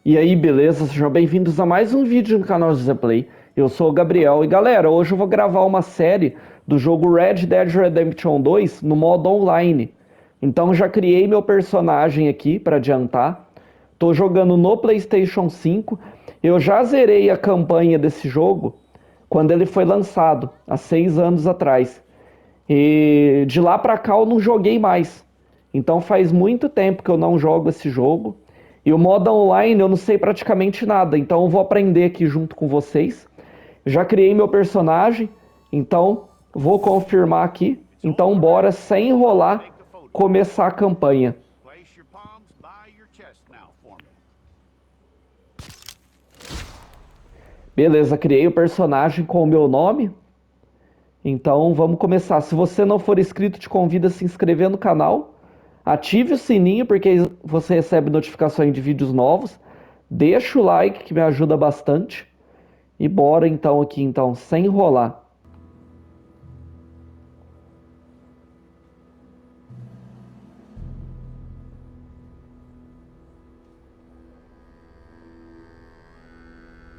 E aí, beleza? Sejam bem-vindos a mais um vídeo no canal José Play. Eu sou o Gabriel e galera, hoje eu vou gravar uma série do jogo Red Dead Redemption 2 no modo online. Então já criei meu personagem aqui para adiantar. Tô jogando no PlayStation 5. Eu já zerei a campanha desse jogo quando ele foi lançado, há 6 anos atrás. E de lá pra cá eu não joguei mais. Então faz muito tempo que eu não jogo esse jogo. E o modo online eu não sei praticamente nada. Então eu vou aprender aqui junto com vocês. Já criei meu personagem. Então vou confirmar aqui. Então bora, sem enrolar, começar a campanha. Beleza, criei o personagem com o meu nome. Então vamos começar. Se você não for inscrito, te convido a se inscrever no canal. Ative o sininho porque você recebe notificações de vídeos novos. Deixa o like que me ajuda bastante. E bora então aqui então, sem enrolar.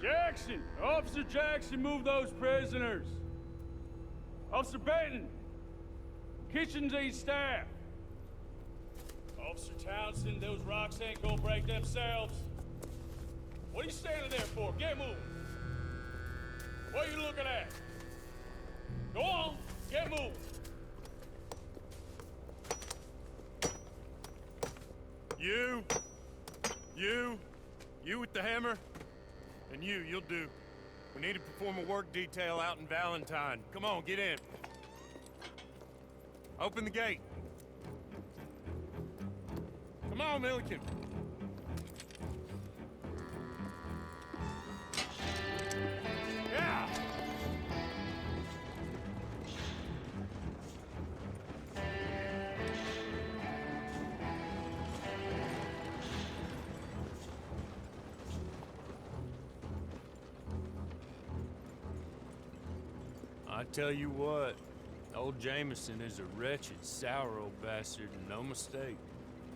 Jackson! Officer Jackson, move those prisoners! Officer Benton! Kitchens aid staff! Officer Townsend, those rocks ain't gonna break themselves. What are you standing there for? Get moving! What are you looking at? Go on, get moving! You with the hammer? And you'll do. We need to perform a work detail out in Valentine. Come on, get in. Open the gate. Come on, Milliken. Yeah! I tell you what, old Jameson is a wretched, sour old bastard, and no mistake.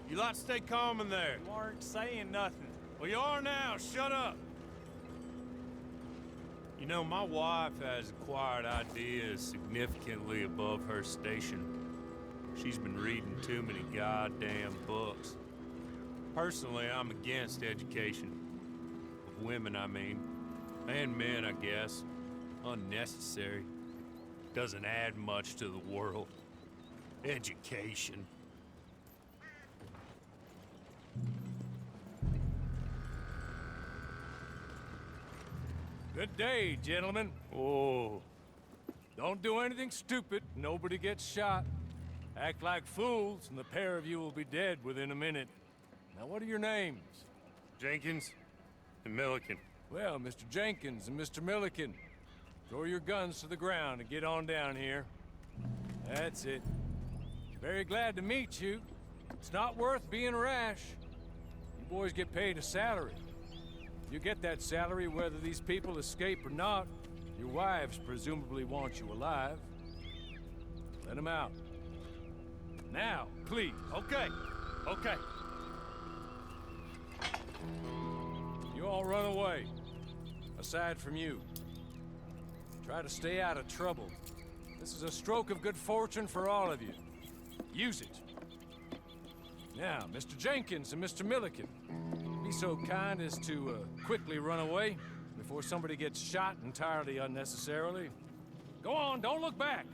You lot stay calm in there. You aren't saying nothing. Well, you are now. Shut up. You know, my wife has acquired ideas significantly above her station. She's been reading too many goddamn books. Personally, I'm against education. Of women, I mean. And men, I guess. Unnecessary. Doesn't add much to the world. Education. Good day, gentlemen. Oh. Don't do anything stupid. Nobody gets shot. Act like fools, and the pair of you will be dead within a minute. Now, what are your names? Jenkins and Milliken. Well, Mr. Jenkins and Mr. Milliken, throw your guns to the ground and get on down here. That's it. Very glad to meet you. It's not worth being rash. You boys get paid a salary. You get that salary whether these people escape or not. Your wives presumably want you alive. Let them out. Now, please. Okay. Okay. You all run away. Aside from you. Try to stay out of trouble. This is a stroke of good fortune for all of you. Use it. Now, Mr. Jenkins and Mr. Milliken, be so kind as to quickly run away before somebody gets shot entirely unnecessarily. Go on, don't look back.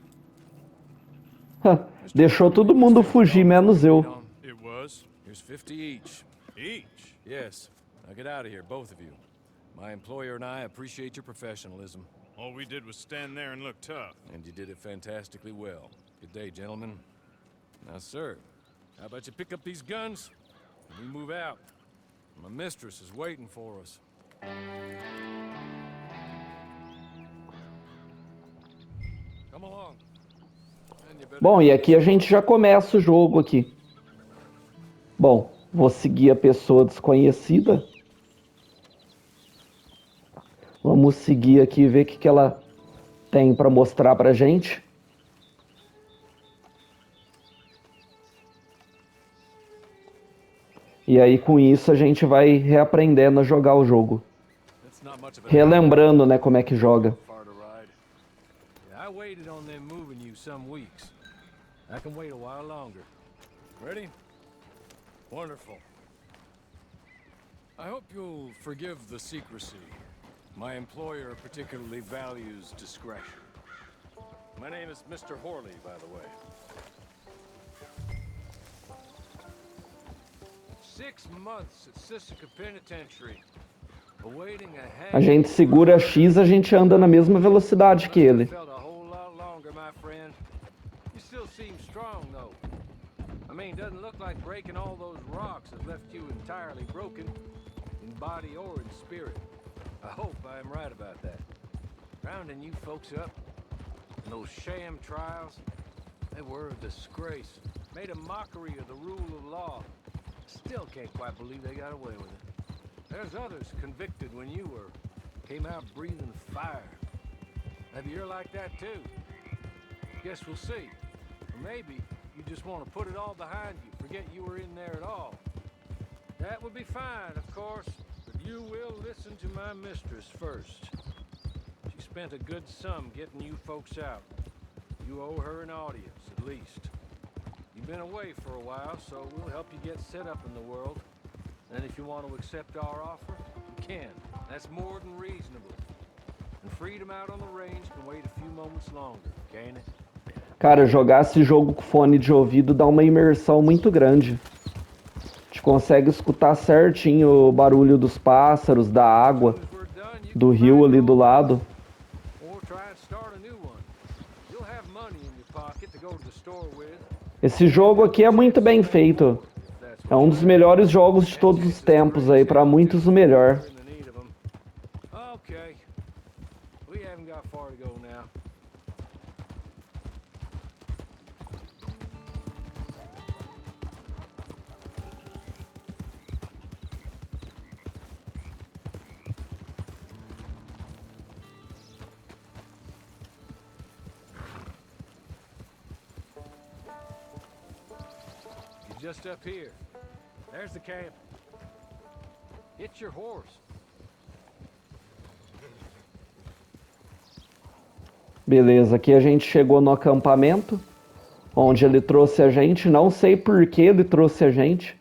Deixou todo mundo fugir, menos eu. It was. Here's 50 each. Each? Yes. Now get out of here, both of you. My employer and I appreciate your professionalism. All we did was stand there and look tough. And you did it fantastically well. Good day, gentlemen. Now, sir, how about you pick up these guns and we move out? My mistress is waiting for us. Come along. Bom, e aqui a gente já começa o jogo aqui. Bom, vou seguir a pessoa desconhecida. Vamos seguir aqui e ver o que ela tem para mostrar pra gente. E aí com isso a gente vai reaprendendo a jogar o jogo. That's not much of an Relembrando, né, como é que joga. far to ride. Yeah, I waited on them moving you some weeks. I can wait a while longer. Ready? Wonderful. I hope you'll forgive the secrecy. My employer particularly values discretion. My name is Mr. Horley, by the way. 6 months at Sisika Penitentiary, awaiting a A gente segura X, a gente anda na mesma velocidade que ele. Felt a whole lot longer, my friend. You still seem strong, though. I mean, doesn't look like breaking all those rocks has left you entirely broken, in body or in spirit. I hope I am right about that. Rounding you folks up, and those sham trials, they were a disgrace. Made a mockery of the rule of law. Still can't quite believe they got away with it. There's others convicted when you were. Came out breathing fire. Maybe you're like that too. Guess we'll see. Or maybe you just want to put it all behind you, forget you were in there at all. That would be fine, of course, but you will listen to my mistress first. She spent a good sum getting you folks out. You owe her an audience, at least. You've been away for a while, so we'll help you get set up in the world. And if you want to accept our offer, you can. That's more than reasonable. And freedom out on the range can wait a few moments longer, can't it? Cara, jogar esse jogo com fone de ouvido dá uma imersão muito grande. A gente consegue escutar certinho o barulho dos pássaros, da água, As we're done, you do can rio find ali your do own lado. or try and start a new one. You'll have money in your pocket to go to the store with. Esse jogo aqui é muito bem feito. If that's É what um dos melhores jogos de todos os tempos aí, para muitos o melhor. you're in the need of 'em. Okay. We haven't got far to go now. You're just up here. There's the camp. Get your horse. Beleza, aqui a gente chegou no acampamento, onde ele trouxe a gente. Não sei por que ele trouxe a gente.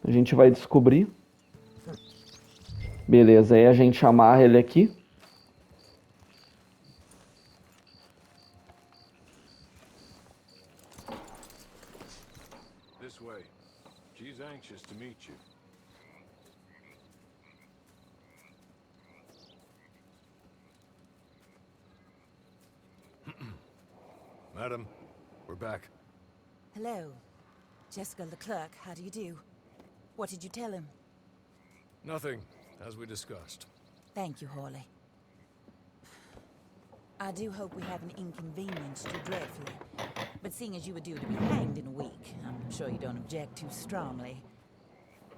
A gente vai descobrir. Beleza, aí a gente amarra ele aqui. This way. She's anxious to meet you. Madam, we're back. Hello. Jessica Leclerc, how do you do? What did you tell him? Nothing, as we discussed. Thank you, Hawley. I do hope we haven't inconvenienced you dreadfully. But seeing as you were due to be hanged in a week, I'm sure you don't object too strongly.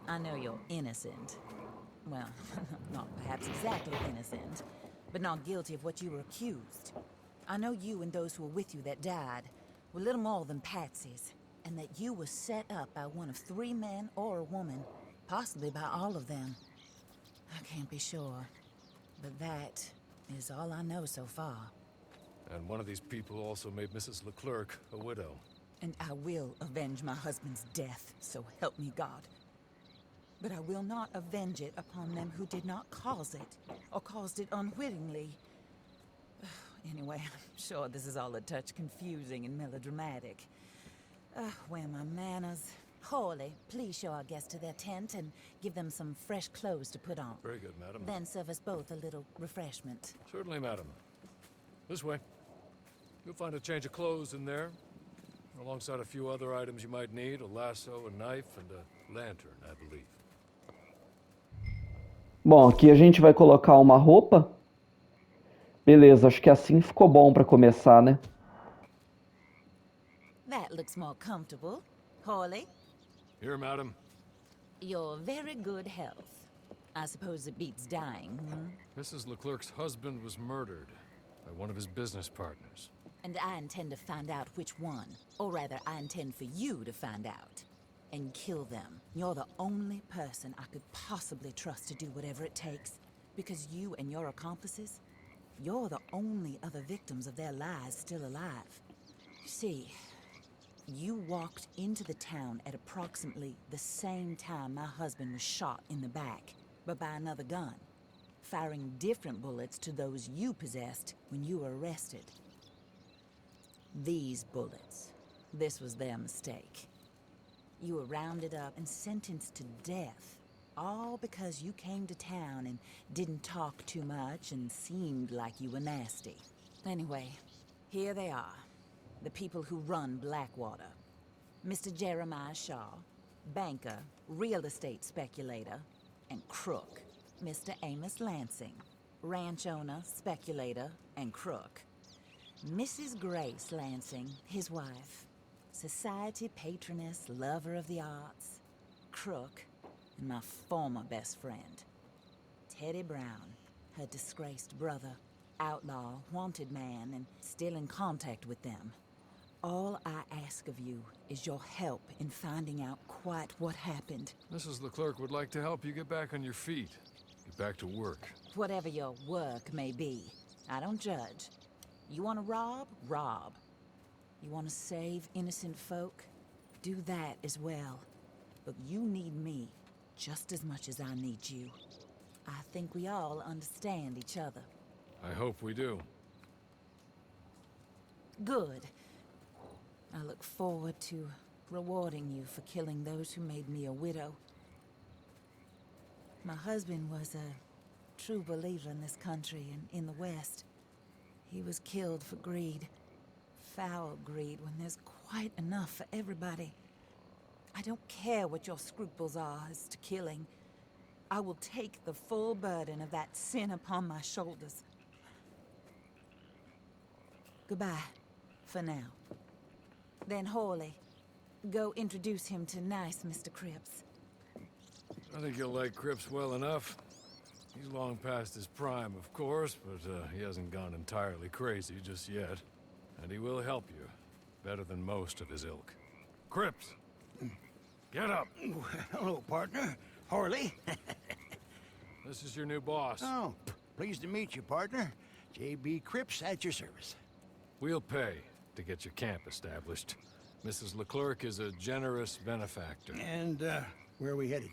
I know you're innocent. Well, not perhaps exactly innocent, but not guilty of what you were accused. I know you and those who were with you that died were little more than patsies, and that you were set up by one of 3 men or a woman, possibly by all of them. I can't be sure, but that is all I know so far. And one of these people also made Mrs. Leclerc a widow. And I will avenge my husband's death, so help me God. But I will not avenge it upon them who did not cause it, or caused it unwittingly. Anyway, I'm sure this is all a touch confusing and melodramatic. Where are my manners? Hawley, please show our guests to their tent and give them some fresh clothes to put on. Very good, madam. Then serve us both a little refreshment. Certainly, madam. This way. You'll find a change of clothes in there, alongside a few other items you might need, a lasso, a knife, and a lantern, I believe. Bom, aqui a gente vai colocar uma roupa. Beleza, acho que assim ficou bom para começar, né? That looks more comfortable. Hawley, Here, madam. your very good health. I suppose it beats dying, hmm? Mrs. Leclerc's husband was murdered by one of his business partners. And I intend to find out which one. Or rather, I intend for you to find out. and kill them. You're the only person I could possibly trust to do whatever it takes. Because you and your accomplices, you're the only other victims of their lies still alive. See, you walked into the town at approximately the same time my husband was shot in the back, but by another gun, firing different bullets to those you possessed when you were arrested. These bullets, this was their mistake. You were rounded up and sentenced to death, all because you came to town and didn't talk too much and seemed like you were nasty. Anyway, here they are, the people who run Blackwater. Mr. Jeremiah Shaw, banker, real estate speculator, and crook. Mr. Amos Lansing, ranch owner, speculator, and crook. Mrs. Grace Lansing, his wife, society patroness, lover of the arts, crook, and my former best friend. Teddy Brown, her disgraced brother, outlaw, wanted man, and still in contact with them. All I ask of you is your help in finding out quite what happened. Mrs. Leclerc would like to help you get back on your feet. Get back to work. Whatever your work may be, I don't judge. You want to rob? Rob. You want to save innocent folk? Do that as well. But you need me just as much as I need you. I think we all understand each other. I hope we do. Good. I look forward to rewarding you for killing those who made me a widow. My husband was a true believer in this country and in the West. He was killed for greed. Foul greed when there's quite enough for everybody. I don't care what your scruples are as to killing. I will take the full burden of that sin upon my shoulders. Goodbye, for now. Then Hawley, go introduce him to nice Mr. Cripps. I think you'll like Cripps well enough. He's long past his prime, of course, but he hasn't gone entirely crazy just yet. And he will help you, better than most of his ilk. Cripps, get up. Hello, partner. Harley. This is your new boss. Oh, pleased to meet you, partner. J.B. Cripps at your service. We'll pay to get your camp established. Mrs. Leclerc is a generous benefactor. And, where are we headed?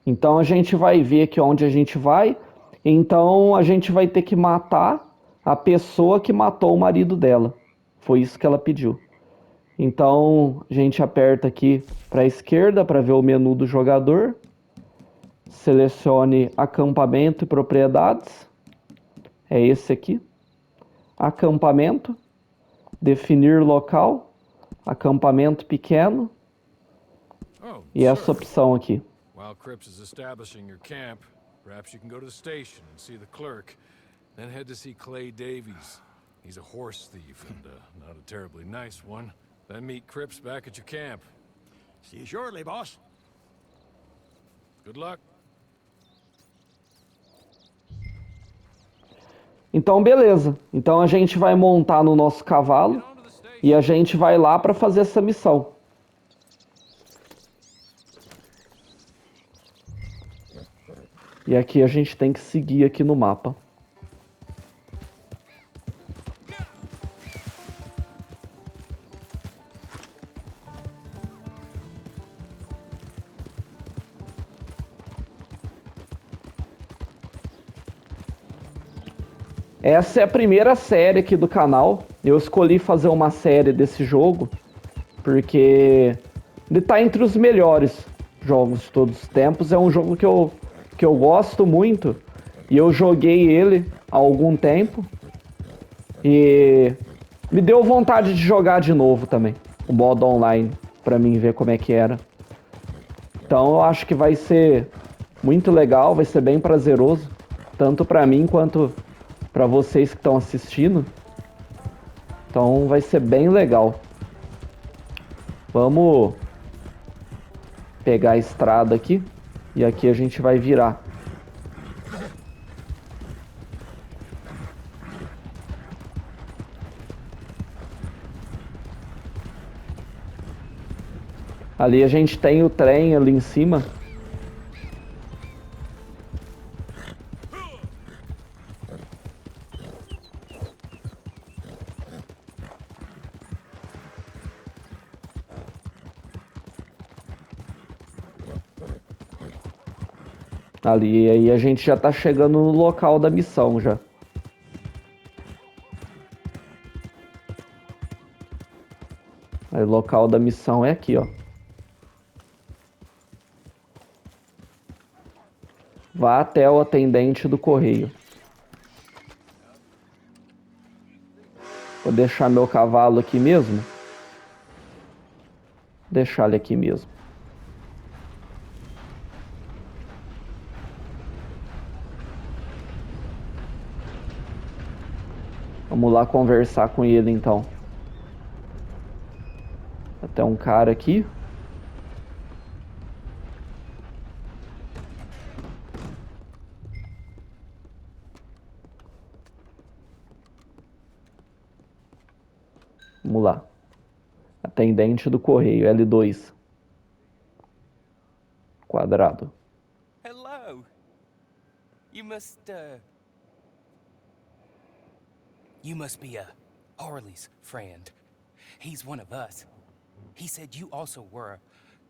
Então a gente vai ver aqui onde a gente vai. Então a gente vai ter que matar a pessoa que matou o marido dela. Foi isso que ela pediu. Então a gente aperta aqui para a esquerda para ver o menu do jogador. Selecione acampamento e propriedades. É esse aqui. Acampamento. Definir local. Acampamento pequeno. E essa opção aqui. While Cripps is establishing your camp, perhaps you can go to the station and see the clerk, then head to see Clay Davies. He's a horse thief and not a terribly nice one. Then meet Cripps back at your camp. See you shortly, boss. Good luck. Então beleza. Então a gente vai montar no nosso cavalo e a gente vai lá para fazer essa missão. E aqui a gente tem que seguir aqui no mapa. Essa é a primeira série aqui do canal. Eu escolhi fazer uma série desse jogo porque ele tá entre os melhores jogos de todos os tempos. É um jogo que eu gosto muito e eu joguei ele há algum tempo e me deu vontade de jogar de novo também, o modo online, pra mim ver como é que era. Então eu acho que vai ser muito legal, vai ser bem prazeroso, tanto pra mim quanto pra vocês que estão assistindo. Então vai ser bem legal. Vamos pegar a estrada aqui. E aqui a gente vai virar. Ali a gente tem o trem ali em cima. Ali, aí a gente já tá chegando no local da missão já. Aí o local da missão é aqui, ó. Vá até o atendente do correio. Vou deixar meu cavalo aqui mesmo. Deixar ele aqui mesmo. Vamos lá conversar com ele então. Até um cara aqui. Vamos lá. Atendente do correio, L2. Quadrado. Hello. You must be Harley's friend. He's one of us. He said you also were a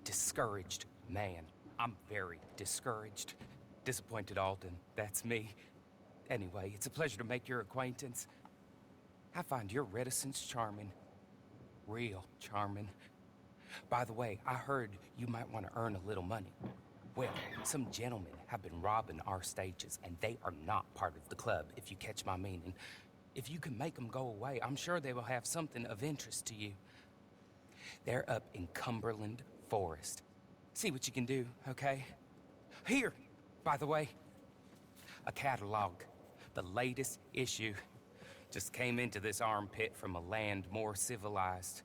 discouraged man. I'm very discouraged. Disappointed Alden, that's me. Anyway, it's a pleasure to make your acquaintance. I find your reticence charming. Real charming. By the way, I heard you might want to earn a little money. Well, some gentlemen have been robbing our stages, and they are not part of the club, if you catch my meaning. If you can make them go away, I'm sure they will have something of interest to you. They're up in Cumberland Forest. See what you can do, okay? Here, by the way, a catalog. The latest issue. Just came into this armpit from a land more civilized.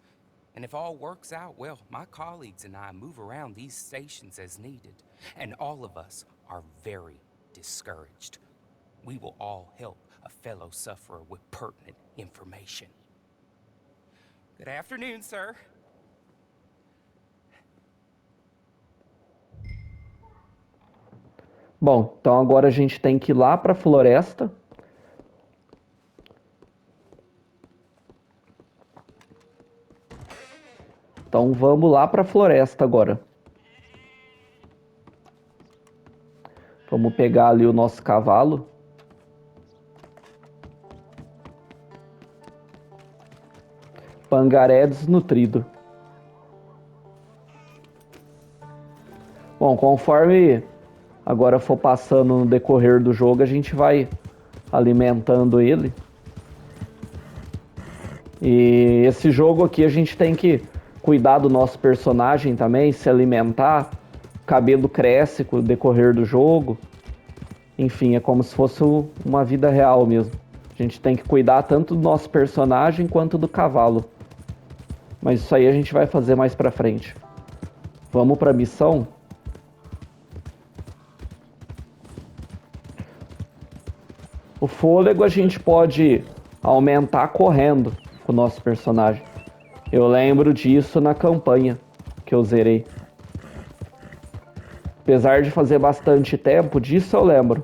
And if all works out, well, my colleagues and I move around these stations as needed. And all of us are very discouraged. We will all help a fellow sufferer with pertinent information. Good afternoon, sir. Bom, então agora a gente tem que ir lá para a floresta. Então vamos lá para a floresta agora. Vamos pegar ali o nosso cavalo. Pangaré desnutrido. Bom, conforme agora for passando no decorrer do jogo, a gente vai alimentando ele. E esse jogo aqui a gente tem que cuidar do nosso personagem também, se alimentar. O cabelo cresce com o decorrer do jogo. Enfim, é como se fosse uma vida real mesmo. A gente tem que cuidar tanto do nosso personagem quanto do cavalo. Mas isso aí a gente vai fazer mais pra frente. Vamos pra missão? O fôlego a gente pode aumentar correndo com o nosso personagem. Eu lembro disso na campanha que eu zerei. Apesar de fazer bastante tempo, disso eu lembro.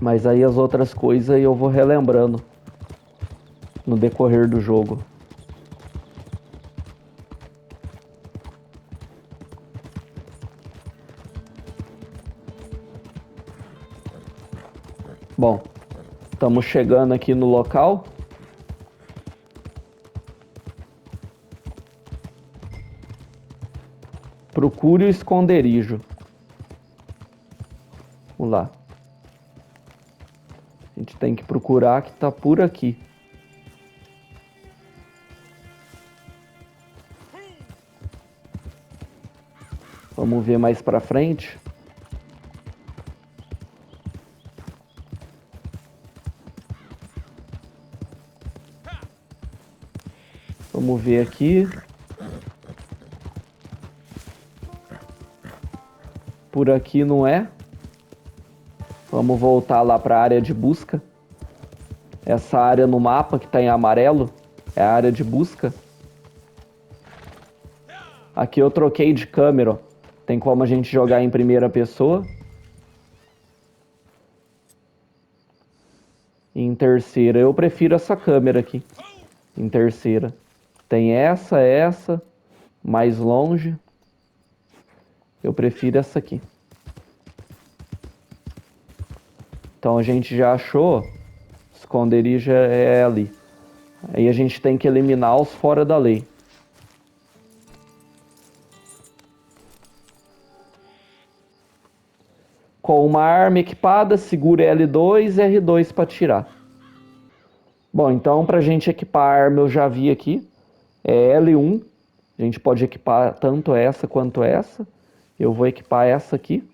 Mas aí as outras coisas eu vou relembrando no decorrer do jogo. Bom, estamos chegando aqui no local. Procure o esconderijo. Vamos lá. A gente tem que procurar que está por aqui. Vamos ver mais para frente. Vamos ver aqui. Por aqui não é. Vamos voltar lá para a área de busca. Essa área no mapa que está em amarelo é a área de busca. Aqui eu troquei de câmera, ó. Tem como a gente jogar em primeira pessoa. E em terceira, eu prefiro essa câmera aqui. Em terceira. Tem essa, mais longe. Eu prefiro essa aqui. Então a gente já achou, esconderijo é ali. Aí a gente tem que eliminar os fora da lei. Com uma arma equipada, segura L2 e R2 para atirar. Bom, então para a gente equipar a arma eu já vi aqui. É L1. A gente pode equipar tanto essa quanto essa. Eu vou equipar essa aqui.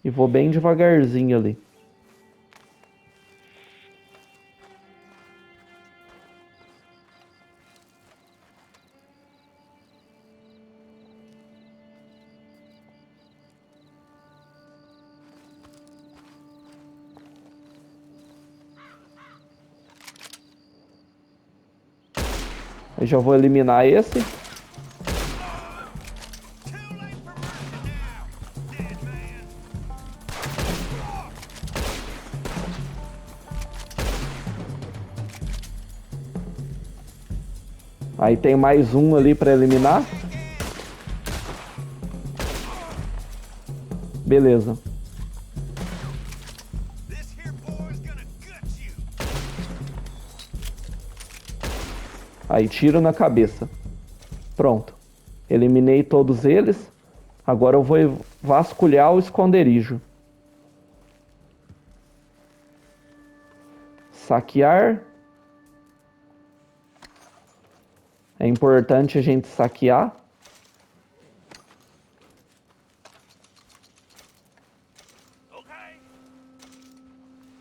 E vou bem devagarzinho ali. Eu já vou eliminar esse. Aí tem mais um ali para eliminar. Beleza. Aí tiro na cabeça. Pronto. Eliminei todos eles. Agora eu vou vasculhar o esconderijo. Saquear. É importante a gente saquear.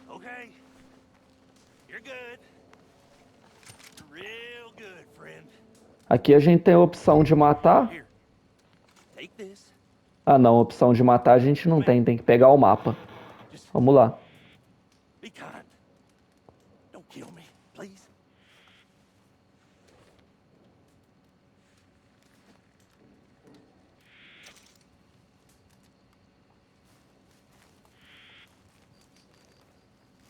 Okay. You're good. Real good, friend. Aqui a gente tem a opção de matar. Here. Take this. Ah não, a opção de matar a gente não tem. Tem que pegar o mapa. Vamos lá. Be kind. Don't kill me, please.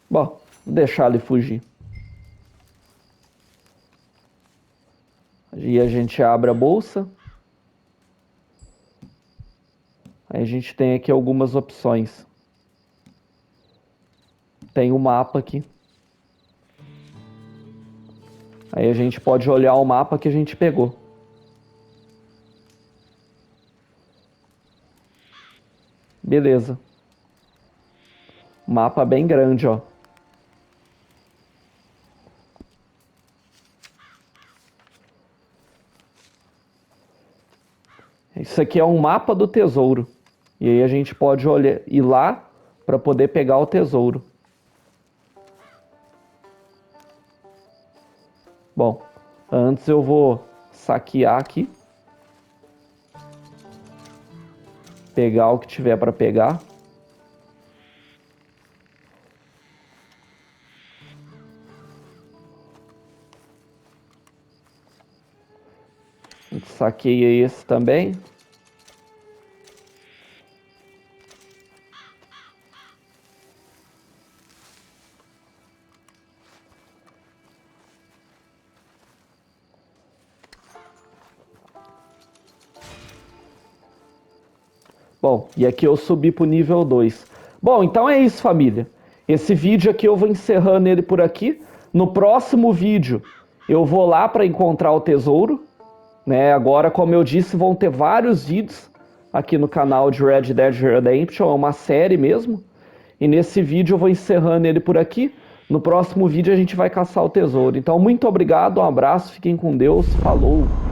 Bom, vou deixar ele fugir. E a gente abre a bolsa. Aí a gente tem aqui algumas opções. Tem o mapa aqui. Aí a gente pode olhar o mapa que a gente pegou. Beleza. Mapa bem grande, ó. Isso aqui é um mapa do tesouro. E aí a gente pode ir lá para poder pegar o tesouro. Bom, antes eu vou saquear aqui. Pegar o que tiver para pegar. Saqueia esse também. Bom, e aqui eu subi pro nível 2. Bom, então é isso, família. Esse vídeo aqui eu vou encerrando ele por aqui. No próximo vídeo eu vou lá para encontrar o tesouro. Né? Agora, como eu disse, vão ter vários vídeos aqui no canal de Red Dead Redemption. É uma série mesmo. E nesse vídeo eu vou encerrando ele por aqui. No próximo vídeo a gente vai caçar o tesouro. Então, muito obrigado, um abraço, fiquem com Deus, falou!